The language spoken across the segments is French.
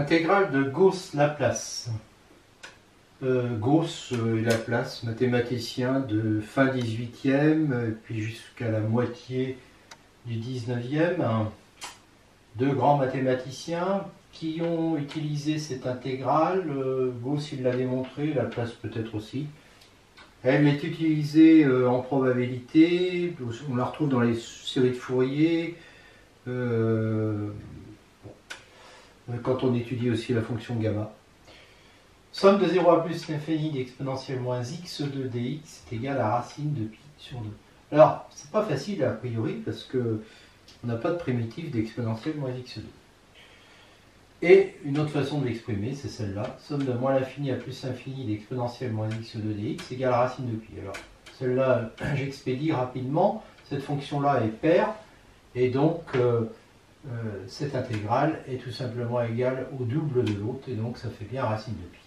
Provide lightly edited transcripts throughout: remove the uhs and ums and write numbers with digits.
Intégrale de Gauss-Laplace. Gauss et Laplace, mathématiciens de fin 18e, puis jusqu'à la moitié du 19e. Deux grands mathématiciens qui ont utilisé cette intégrale. Gauss, il l'a démontré, Laplace peut-être aussi. Elle est utilisée en probabilité, on la retrouve dans les séries de Fourier, quand on étudie aussi la fonction gamma. Somme de 0 à plus l'infini d'exponentielle moins x2 dx est égale à racine de pi sur 2. Alors, c'est pas facile a priori parce que on n'a pas de primitive d'exponentielle moins x2. Et une autre façon de l'exprimer, c'est celle-là. Somme de moins l'infini à plus l'infini d'exponentielle moins x2 dx égale à racine de pi. Alors, celle-là, j'expédie rapidement. Cette fonction-là est paire. Et donc, cette intégrale est tout simplement égale au double de l'autre. Et donc, ça fait bien racine de pi.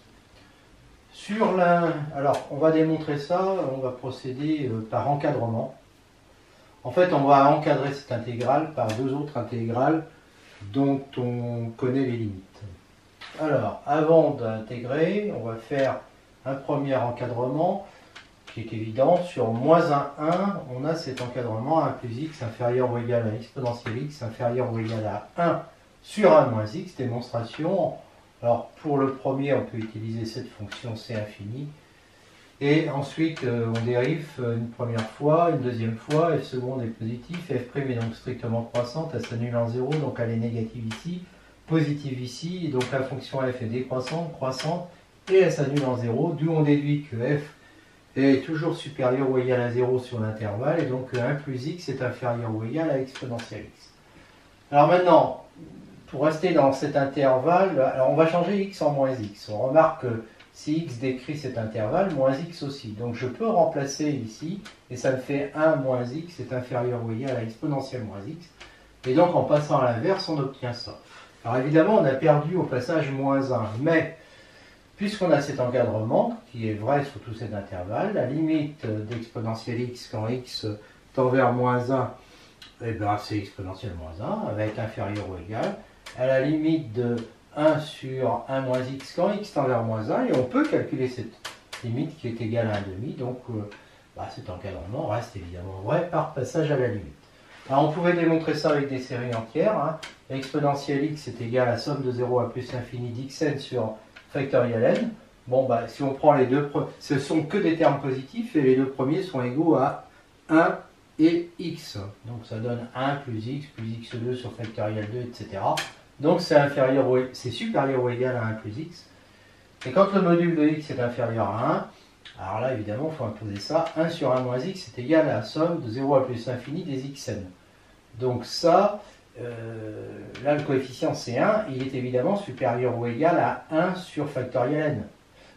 Alors, on va démontrer ça. On va procéder par encadrement. En fait, on va encadrer cette intégrale par deux autres intégrales dont on connaît les limites. Alors, avant d'intégrer, on va faire un premier encadrement qui est évident. Sur moins 1, 1, on a cet encadrement 1 plus x inférieur ou égal à exponentielle x inférieur ou égal à 1 sur 1 moins x, démonstration. Alors, pour le premier, on peut utiliser cette fonction c infini. Et ensuite, on dérive une première fois, une deuxième fois, f seconde est positif, f' est donc strictement croissante, elle s'annule en 0, donc elle est négative ici, positive ici, et donc la fonction f est décroissante, croissante, et elle s'annule en 0, d'où on déduit que f est toujours supérieur ou égal à 0 sur l'intervalle, et donc 1 plus x est inférieur ou égal à exponentielle x. Alors maintenant, pour rester dans cet intervalle, alors on va changer x en moins x. On remarque que si x décrit cet intervalle, moins x aussi. Donc je peux remplacer ici, et ça me fait 1 moins x est inférieur ou égal à exponentielle moins x. Et donc en passant à l'inverse, on obtient ça. Alors évidemment, on a perdu au passage moins 1, mais puisqu'on a cet encadrement, qui est vrai sur tout cet intervalle, la limite d'exponentielle x quand x tend vers moins 1, eh ben, c'est exponentielle moins 1, elle va être inférieure ou égale à la limite de 1 sur 1 moins x quand x tend vers moins 1, et on peut calculer cette limite qui est égale à 1,5, donc cet encadrement reste évidemment vrai par passage à la limite. Alors on pouvait démontrer ça avec des séries entières, exponentielle x est égale à somme de 0 à plus l'infini d'xn sur factoriel n. Bon, si on prend les deux, ce sont que des termes positifs, et les deux premiers sont égaux à 1 et x. Donc ça donne 1 plus x2 sur factoriel 2, etc. Donc c'est supérieur ou égal à 1 plus x. Et quand le module de x est inférieur à 1, alors là évidemment il faut imposer ça, 1 sur 1 moins x est égal à la somme de 0 à plus l'infini des xn. Donc ça, là le coefficient c'est 1, il est évidemment supérieur ou égal à 1 sur factoriel n.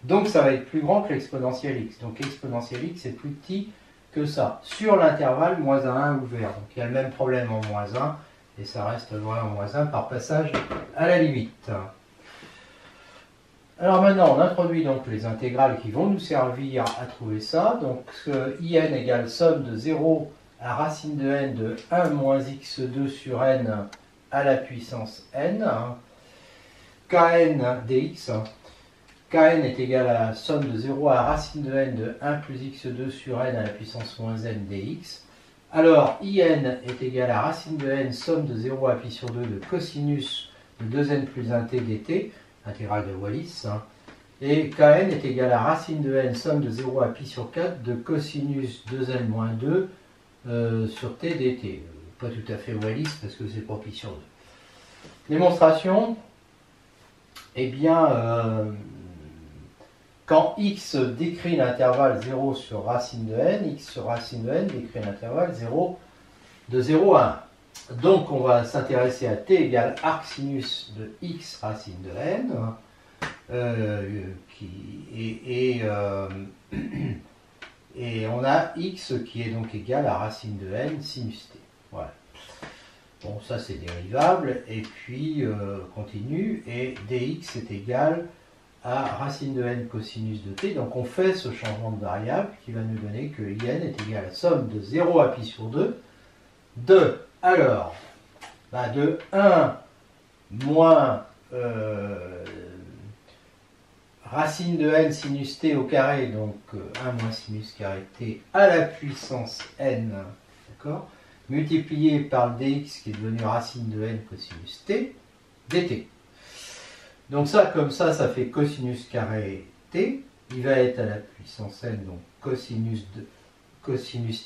Donc ça va être plus grand que l'exponentielle x. Donc exponentielle x est plus petit que ça, sur l'intervalle moins 1 ouvert. Donc il y a le même problème en moins 1. Et ça reste vrai en moins 1 par passage à la limite. Alors maintenant, on introduit donc les intégrales qui vont nous servir à trouver ça. Donc in égale somme de 0 à racine de n de 1 moins x2 sur n à la puissance n. Kn dx. Kn est égal à la somme de 0 à racine de n de 1 plus x2 sur n à la puissance moins n dx. Alors, in est égal à racine de n, somme de 0 à pi sur 2 de cosinus de 2n plus 1t dt, intégrale de Wallis. Et kn est égal à racine de n, somme de 0 à pi sur 4 de cosinus 2n moins 2 sur t dt. Pas tout à fait Wallis parce que c'est pour pi sur 2. Démonstration, eh bien, quand x décrit l'intervalle 0 sur racine de n, x sur racine de n décrit l'intervalle 0 de 0 à 1. Donc on va s'intéresser à t égale arc sinus de x racine de n, et on a x qui est donc égal à racine de n sinus t. Voilà. Bon, ça c'est dérivable, et puis continue, et dx est égal à racine de n cosinus de t. Donc on fait ce changement de variable qui va nous donner que in est égal à la somme de 0 à pi sur 2 de 1 moins racine de n sinus t au carré, donc 1 moins sinus carré t à la puissance n, d'accord, multiplié par le dx qui est devenu racine de n cosinus t, dt. Donc ça, comme ça fait cosinus carré t, il va être à la puissance n, donc cosinus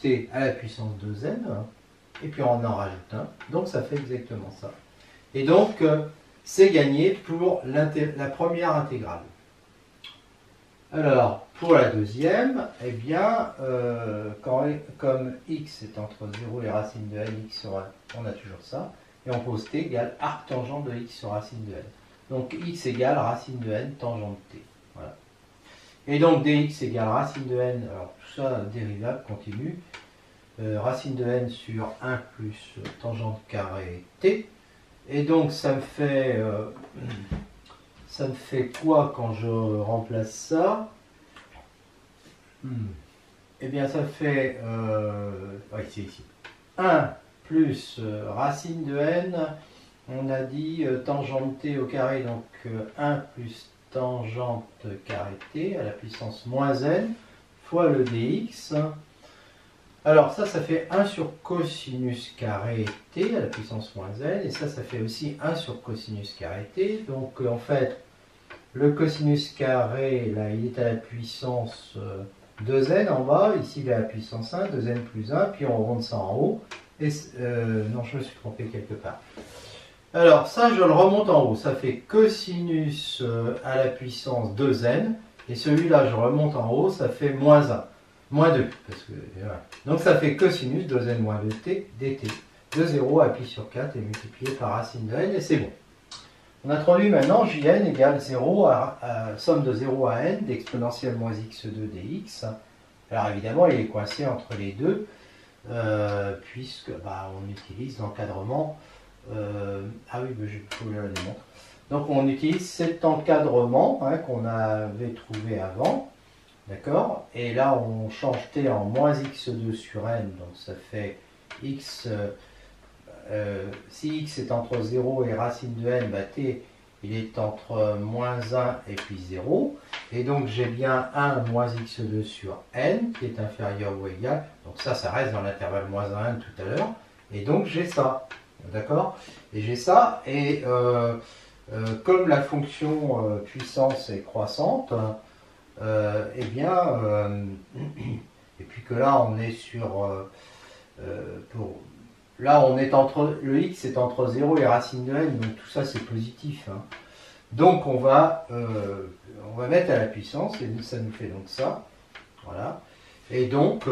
t à la puissance 2n, et puis on en rajoute un, donc ça fait exactement ça. Et donc, c'est gagné pour la première intégrale. Alors, pour la deuxième, eh bien, comme x est entre 0 et racine de n, x sur 1, on a toujours ça, et on pose t égale arc tangent de x sur racine de n. Donc, x égale racine de n tangente t. Voilà. Et donc, dx égale racine de n, alors tout ça, dérivable continue, racine de n sur 1 plus tangente carré t. Et donc, ça me fait quoi quand je remplace ça? Eh bien, ça fait c'est ici. 1 plus racine de n, on a dit tangente t au carré, donc 1 plus tangente carré t à la puissance moins n fois le dx. Alors ça fait 1 sur cosinus carré t à la puissance moins n, et ça fait aussi 1 sur cosinus carré t. Donc en fait, le cosinus carré, là, il est à la puissance 2n en bas, ici il est à la puissance 1, 2n plus 1, puis on remonte ça en haut. Et, non, je me suis trompé quelque part. Alors ça, je le remonte en haut, ça fait cosinus à la puissance 2n, et celui-là, je remonte en haut, ça fait moins 1. Moins 2, parce que, voilà. Donc ça fait cosinus 2n moins 2t dt. De 0 à pi sur 4 est multiplié par racine de n, et c'est bon. On introduit maintenant Jn égale 0 somme de 0 à n d'exponentielle moins x2 dx. Alors évidemment, il est coincé entre les deux, puisque on utilise l'encadrement. Ah oui, je peux le démontrer. Donc on utilise cet encadrement qu'on avait trouvé avant. D'accord? Et là, on change t en moins x2 sur n, donc ça fait x, si x est entre 0 et racine de n, t, il est entre moins 1 et puis 0. Et donc, j'ai bien 1 moins x2 sur n, qui est inférieur ou égal. Donc ça reste dans l'intervalle moins 1 tout à l'heure. Et donc, j'ai ça. D'accord? Et j'ai ça, et comme la fonction puissance est croissante, et puis que là on est sur là on est entre le x est entre 0 et racine de n, donc tout ça c'est positif, donc on va mettre à la puissance, et ça nous fait donc ça, voilà, et donc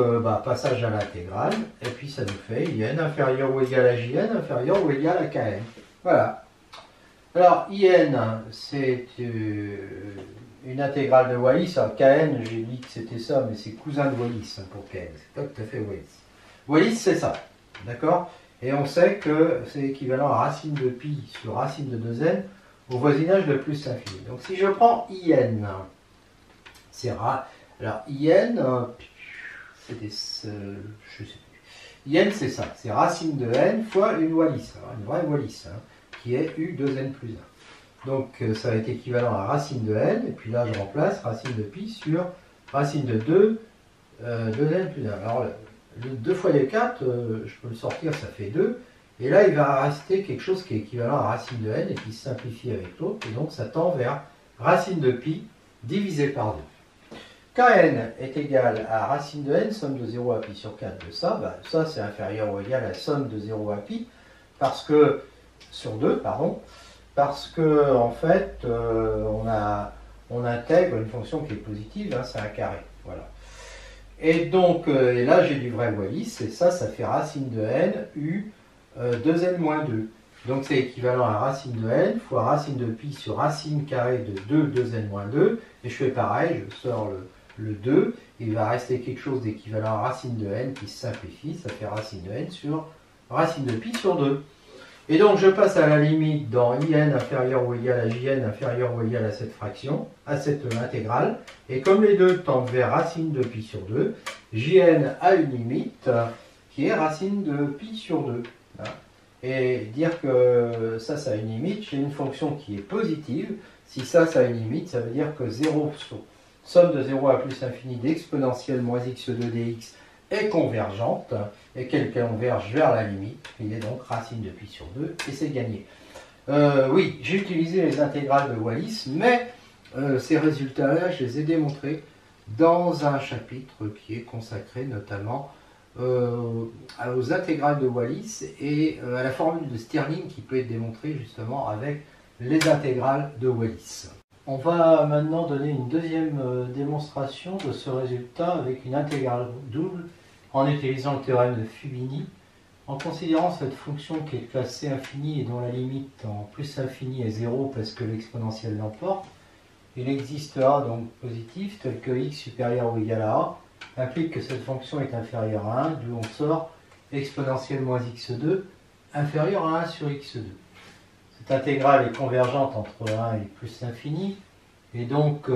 passage à l'intégrale, et puis ça nous fait in inférieur ou égal à jn inférieur ou égal à kn. Voilà. Alors in, c'est une intégrale de Wallis. Alors, Kn, j'ai dit que c'était ça, mais c'est cousin de Wallis pour Kn. C'est pas tout à fait Wallis. Wallis, c'est ça. D'accord? Et on sait que c'est équivalent à racine de pi sur racine de 2n au voisinage de plus infini. Donc, si je prends in, c'est alors, in, c'était je sais plus. In, c'est ça. C'est racine de n fois une Wallis. Alors, une vraie Wallis, qui est u 2n plus 1. Donc ça va être équivalent à racine de n, et puis là je remplace racine de pi sur racine de 2, 2n plus 1. Alors le 2 fois les 4, je peux le sortir, ça fait 2, et là il va rester quelque chose qui est équivalent à racine de n, et qui se simplifie avec l'autre, et donc ça tend vers racine de pi divisé par 2. Kn est égal à racine de n, somme de 0 à pi sur 4 de ça, ça c'est inférieur ou égal à somme de 0 à pi, sur 2, pardon, parce que en fait on intègre une fonction qui est positive, c'est un carré, voilà. Et donc et là j'ai du vrai Wallis, et ça fait racine de n u 2n moins 2. Donc c'est équivalent à racine de n fois racine de pi sur racine carrée de 2n moins 2, et je fais pareil, je sors le 2, il va rester quelque chose d'équivalent à racine de n qui se simplifie, ça fait racine de n sur racine de pi sur 2. Et donc je passe à la limite dans in inférieur ou égal à jn inférieur ou égal à cette fraction, à cette intégrale, et comme les deux tendent vers racine de pi sur 2, jn a une limite qui est racine de pi sur 2. et dire que ça a une limite, j'ai une fonction qui est positive. Si ça a une limite, ça veut dire que 0 somme de 0 à plus infini d'exponentielle moins x2 dx est convergente et qu'elle converge vers la limite. Il est donc racine de pi sur 2 et c'est gagné. Oui, j'ai utilisé les intégrales de Wallis, mais ces résultats-là, je les ai démontrés dans un chapitre qui est consacré notamment aux intégrales de Wallis et à la formule de Stirling qui peut être démontrée justement avec les intégrales de Wallis. On va maintenant donner une deuxième démonstration de ce résultat avec une intégrale double en utilisant le théorème de Fubini. En considérant cette fonction qui est de classe C infinie et dont la limite en plus infini est 0 parce que l'exponentielle l'emporte, il existe A donc positif tel que x supérieur ou égal à A implique que cette fonction est inférieure à 1, d'où on sort exponentielle moins x2 inférieure à 1 sur x2. Cette intégrale est convergente entre 1 et plus l'infini, et donc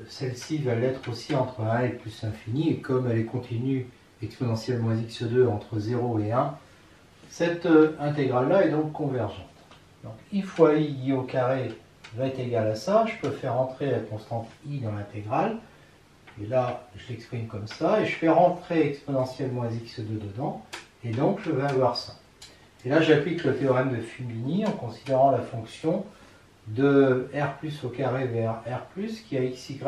celle-ci va l'être aussi entre 1 et plus l'infini, et comme elle est continue exponentielle moins x2 entre 0 et 1, cette intégrale-là est donc convergente. Donc i fois i au carré va être égal à ça. Je peux faire entrer la constante i dans l'intégrale, et là je l'exprime comme ça, et je fais rentrer exponentielle moins x2 dedans, et donc je vais avoir ça. Et là j'applique le théorème de Fubini en considérant la fonction de r plus au carré vers r plus qui a xy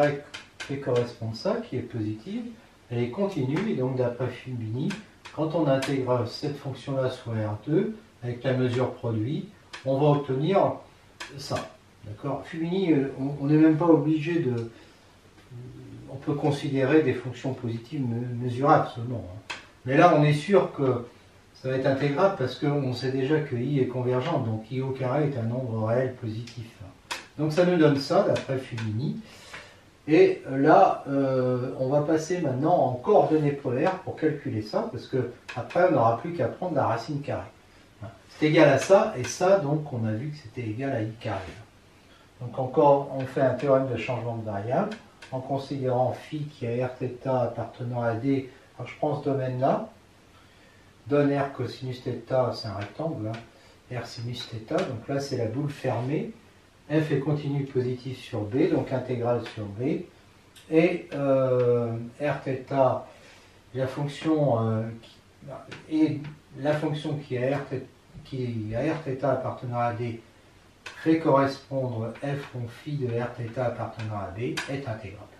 fait correspondre ça, qui est positive. Elle est continue, et donc d'après Fubini, quand on intègre cette fonction-là sur R2, avec la mesure produit, on va obtenir ça. D'accord ? Fubini, on n'est même pas obligé de... On peut considérer des fonctions positives mesurables seulement. Mais là, on est sûr que ça va être intégrable parce qu'on sait déjà que i est convergente, donc i au carré est un nombre réel positif. Donc ça nous donne ça, d'après Fubini. Et là, on va passer maintenant en coordonnées polaires pour calculer ça, parce que après on n'aura plus qu'à prendre la racine carrée. C'est égal à ça, et ça, donc, on a vu que c'était égal à i carré. Donc encore, on fait un théorème de changement de variable, en considérant phi qui a Rθ appartenant à D. Alors je prends ce domaine-là, donne R cosinus θ, c'est un rectangle, R sinus θ, donc là c'est la boule fermée. F est continu positif sur B, donc intégrale sur B. Et Rθ, la fonction, qui a Rθ appartenant à D fait correspondre f rond phi de Rθ appartenant à B est intégrable.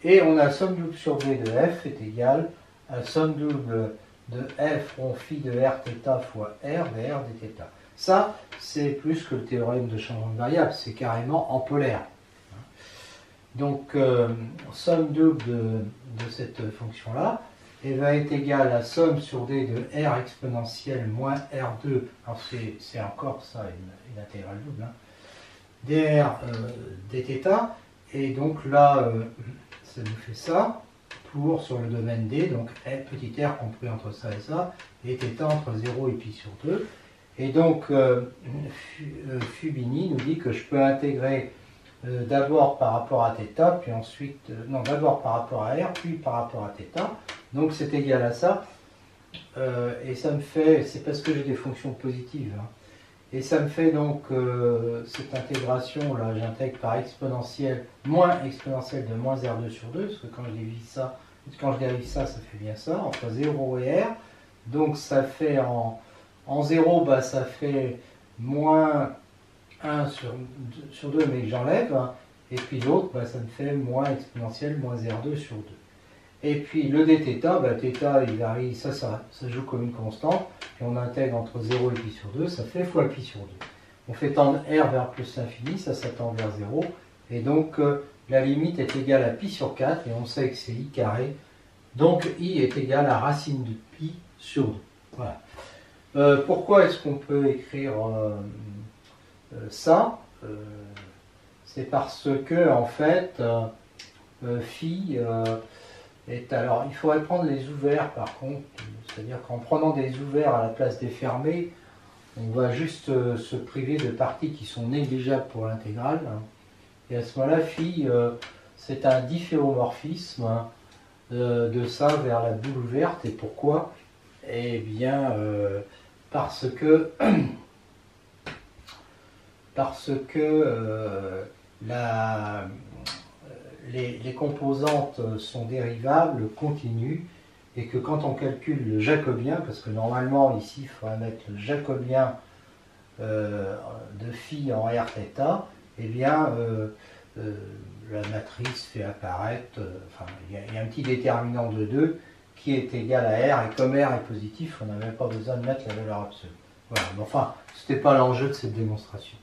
Et on a somme double sur B de f est égale à somme double de f rond phi de Rθ fois R de R dθ. Ça, c'est plus que le théorème de changement de variable, c'est carrément en polaire. Donc, somme double de cette fonction-là, elle va être égale à somme sur D de R exponentielle moins R2, alors c'est encore ça, une intégrale double, dr dθ, et donc là, ça nous fait ça, pour sur le domaine D, donc petit r compris entre ça et ça, et θ entre 0 et pi sur 2. Et donc, Fubini nous dit que je peux intégrer d'abord par rapport à θ, puis ensuite, non, d'abord par rapport à R, puis par rapport à θ. Donc c'est égal à ça. Et ça me fait, c'est parce que j'ai des fonctions positives. Et ça me fait donc cette intégration, là, j'intègre par exponentielle, moins exponentielle de moins R2 sur 2, parce que quand je dérive ça, ça fait bien ça, entre 0 et R. Donc ça fait en 0, bah, ça fait moins 1 sur 2, mais j'enlève. Et puis l'autre, bah, ça me fait moins exponentielle moins R2 sur 2. Et puis le dθ, bah, θ il varie, ça joue comme une constante. Puis on intègre entre 0 et pi sur 2, ça fait fois pi sur 2. On fait tendre R vers plus l'infini, ça tend vers 0. Et donc la limite est égale à pi sur 4, et on sait que c'est i carré. Donc i est égal à racine de pi sur 2. Voilà. Pourquoi est-ce qu'on peut écrire ça C'est parce que, en fait, phi est... Alors, il faudrait prendre les ouverts, par contre. C'est-à-dire qu'en prenant des ouverts à la place des fermés, on va juste se priver de parties qui sont négligeables pour l'intégrale. Et à ce moment-là, phi, c'est un difféomorphisme de ça vers la boule ouverte. Et pourquoi ? Eh bien... parce que les composantes sont dérivables continues et que quand on calcule le jacobien, parce que normalement ici il faudrait mettre le jacobien de phi en r θ, eh bien la matrice fait apparaître, il y a un petit déterminant de 2 qui est égal à R, et comme R est positif, on n'a même pas besoin de mettre la valeur absolue. Voilà, mais enfin, ce n'était pas l'enjeu de cette démonstration.